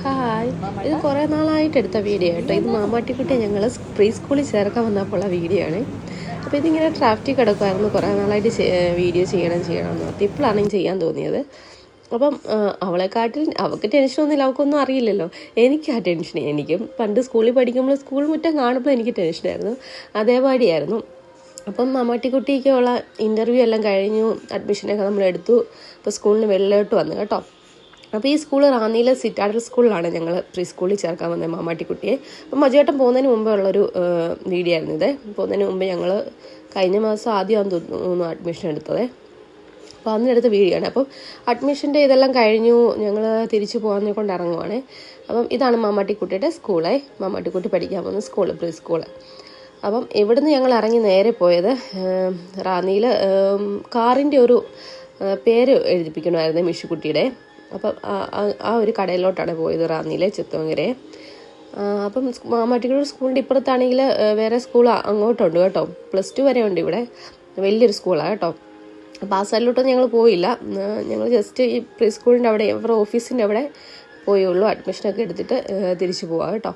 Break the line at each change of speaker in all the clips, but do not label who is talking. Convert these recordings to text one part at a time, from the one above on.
Hi, ഇത് കുറേ നാളായിട്ട് എടുത്ത വീഡിയോ കേട്ടോ. ഇത് മാമാട്ടിക്കുട്ടിയെ ഞങ്ങൾ പ്രീ സ്കൂളിൽ ചേർക്കാൻ വന്നപ്പോഴുള്ള വീഡിയോ ആണ്. അപ്പോൾ ഇതിങ്ങനെ ട്രാഫിക് കിടക്കുമായിരുന്നു. കുറേ നാളായിട്ട് വീഡിയോ ചെയ്യണമെന്ന് പറഞ്ഞു. ഇപ്പോഴാണ് ചെയ്യാൻ തോന്നിയത്. അപ്പം അവളെക്കാട്ടിൽ അവൾക്ക് ടെൻഷനൊന്നുമില്ല, അവൾക്കൊന്നും അറിയില്ലല്ലോ. എനിക്ക് ആ ടെൻഷൻ, എനിക്കും പണ്ട് സ്കൂളിൽ പഠിക്കുമ്പോൾ സ്കൂൾ മുറ്റം കാണുമ്പോൾ എനിക്ക് ടെൻഷനായിരുന്നു. അതേപാടിയായിരുന്നു. അപ്പം മാമാട്ടിക്കുട്ടിക്കുള്ള ഇൻ്റർവ്യൂ എല്ലാം കഴിഞ്ഞു, അഡ്മിഷനൊക്കെ നമ്മൾ എടുത്തു. ഇപ്പോൾ സ്കൂളിന് വെളിയിലോട്ട് വന്നു കേട്ടോ. അപ്പോൾ ഈ സ്കൂൾ റാന്നിയിലെ സിറ്റാഡൽ സ്കൂളിലാണ് ഞങ്ങൾ പ്രീ സ്കൂളിൽ ചേർക്കാൻ വന്നത് മാമാട്ടിക്കുട്ടിയെ. അപ്പം മജുവേട്ടൻ പോകുന്നതിന് മുമ്പേ ഉള്ളൊരു വീഡിയോ ആയിരുന്നു ഇത്. പോകുന്നതിന് മുമ്പ് ഞങ്ങൾ കഴിഞ്ഞ മാസം ആദ്യമാണെന്ന് തോന്നുന്നു അഡ്മിഷൻ എടുത്തത്. അപ്പോൾ അന്നെടുത്ത വീഡിയോ ആണ്. അപ്പം അഡ്മിഷൻ്റെ ഇതെല്ലാം കഴിഞ്ഞു, ഞങ്ങൾ തിരിച്ചു പോകാൻ കൊണ്ട് ഇറങ്ങുവാണ്. അപ്പം ഇതാണ് മാമാട്ടിക്കുട്ടിയുടെ സ്കൂളെ, മാമാട്ടിക്കുട്ടി പഠിക്കാൻ പോകുന്ന സ്കൂള്, പ്രീ സ്കൂള്. അപ്പം ഇവിടുന്ന് ഞങ്ങൾ ഇറങ്ങി നേരെ പോയത് റാന്നിയിൽ കാറിൻ്റെ ഒരു പേര് എഴുതിപ്പിക്കണമായിരുന്നു മിഷുക്കുട്ടിയുടെ. അപ്പം ആ ഒരു കടയിലോട്ടാണ് പോയത്, റാന്നിയിലെ ചിത്തവങ്കരെ. അപ്പം മാമാട്ടിക്കുട്ടി സ്കൂളിൻ്റെ ഇപ്പുറത്താണെങ്കിൽ വേറെ സ്കൂൾ അങ്ങോട്ടുണ്ട് കേട്ടോ. +2 വരെ ഉണ്ട് ഇവിടെ, വലിയൊരു സ്കൂളാണ് കേട്ടോ. അപ്പോൾ ആ സൈഡിലോട്ടൊന്നും ഞങ്ങൾ പോയില്ല. ഞങ്ങൾ ജസ്റ്റ് ഈ പ്രീ സ്കൂളിൻ്റെ അവിടെ അവരുടെ ഓഫീസിൻ്റെ അവിടെ പോയുള്ളൂ. അഡ്മിഷനൊക്കെ എടുത്തിട്ട് തിരിച്ചു പോവാം കേട്ടോ.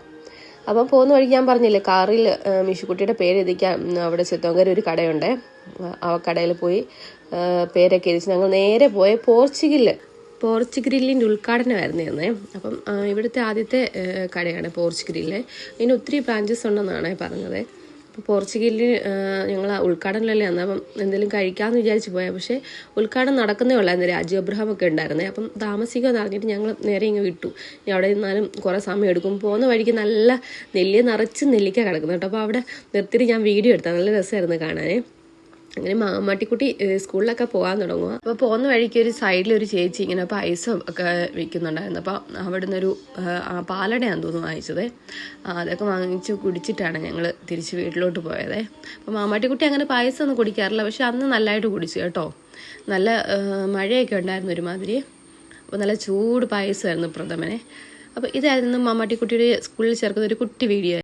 അപ്പം പോകുന്ന വഴിക്ക് ഞാൻ പറഞ്ഞില്ലേ, കാറിൽ മിഷുക്കുട്ടിയുടെ പേര് എഴുതിക്കാൻ അവിടെ ചിത്തവങ്കര ഒരു കടയുണ്ട്. ആ കടയിൽ പോയി പേരൊക്കെ എഴുതിച്ച് ഞങ്ങൾ നേരെ പോയ പോർച്ച് ഗ്രില്ലിൻ്റെ ഉദ്ഘാടനമായിരുന്നു തന്നെ. അപ്പം ഇവിടുത്തെ ആദ്യത്തെ കടയാണ് പോർച്ച് ഗ്രില്ല്. ഇതിന് ഒത്തിരി ബ്രാഞ്ചസ് ഉണ്ടെന്നാണ് പറഞ്ഞത്. അപ്പോൾ പോർച്ച് ഗ്രില്ലിൽ ഞങ്ങൾ ഉദ്ഘാടനമല്ലേ വന്നത്. അപ്പം എന്തെങ്കിലും കഴിക്കാമെന്ന് വിചാരിച്ച് പോയാൽ, പക്ഷേ ഉദ്ഘാടനം നടക്കുന്നേ ഉള്ളായിരുന്നു. രാജു അബ്രഹാം ഒക്കെ ഉണ്ടായിരുന്നേ. അപ്പം താമസിക്കുമെന്ന് അറിഞ്ഞിട്ട് ഞങ്ങൾ നേരെ ഇങ്ങ് വിട്ടു. ഇനി അവിടെ നിന്നാലും കുറേ സമയം എടുക്കും. പോകുന്ന വഴിക്ക് നല്ല നിറച്ച് നെല്ലിക്ക കിടക്കുന്നു കേട്ടോ. അപ്പോൾ അവിടെ നിർത്തിയിട്ട് ഞാൻ വീഡിയോ എടുത്താൽ നല്ല രസമായിരുന്നു കാണാൻ. അങ്ങനെ മാമാട്ടിക്കുട്ടി സ്കൂളിലൊക്കെ പോകാൻ തുടങ്ങുക. അപ്പോൾ പോകുന്ന വഴിക്ക് ഒരു സൈഡിലൊരു ചേച്ചി ഇങ്ങനെ പായസം ഒക്കെ വിൽക്കുന്നുണ്ടായിരുന്നു. അപ്പോൾ അവിടെ നിന്നൊരു പാലടയാന്ന് തോന്നുന്നു വാങ്ങിച്ചത്. അതൊക്കെ വാങ്ങിച്ച് കുടിച്ചിട്ടാണ് ഞങ്ങൾ തിരിച്ച് വീട്ടിലോട്ട് പോയത്. അപ്പോൾ മാമാട്ടിക്കുട്ടി അങ്ങനെ പായസം ഒന്നും കുടിക്കാറില്ല, പക്ഷെ അന്ന് നല്ലതായിട്ട് കുടിച്ചു കേട്ടോ. നല്ല മഴയൊക്കെ ഉണ്ടായിരുന്നു ഒരുമാതിരി. അപ്പോൾ നല്ല ചൂട് പായസമായിരുന്നു പ്രഥമനെ. അപ്പോൾ ഇതായിരുന്നു മാമാട്ടിക്കുട്ടിയുടെ സ്കൂളിൽ ചേർക്കുന്ന ഒരു കുട്ടി വീഡിയോ.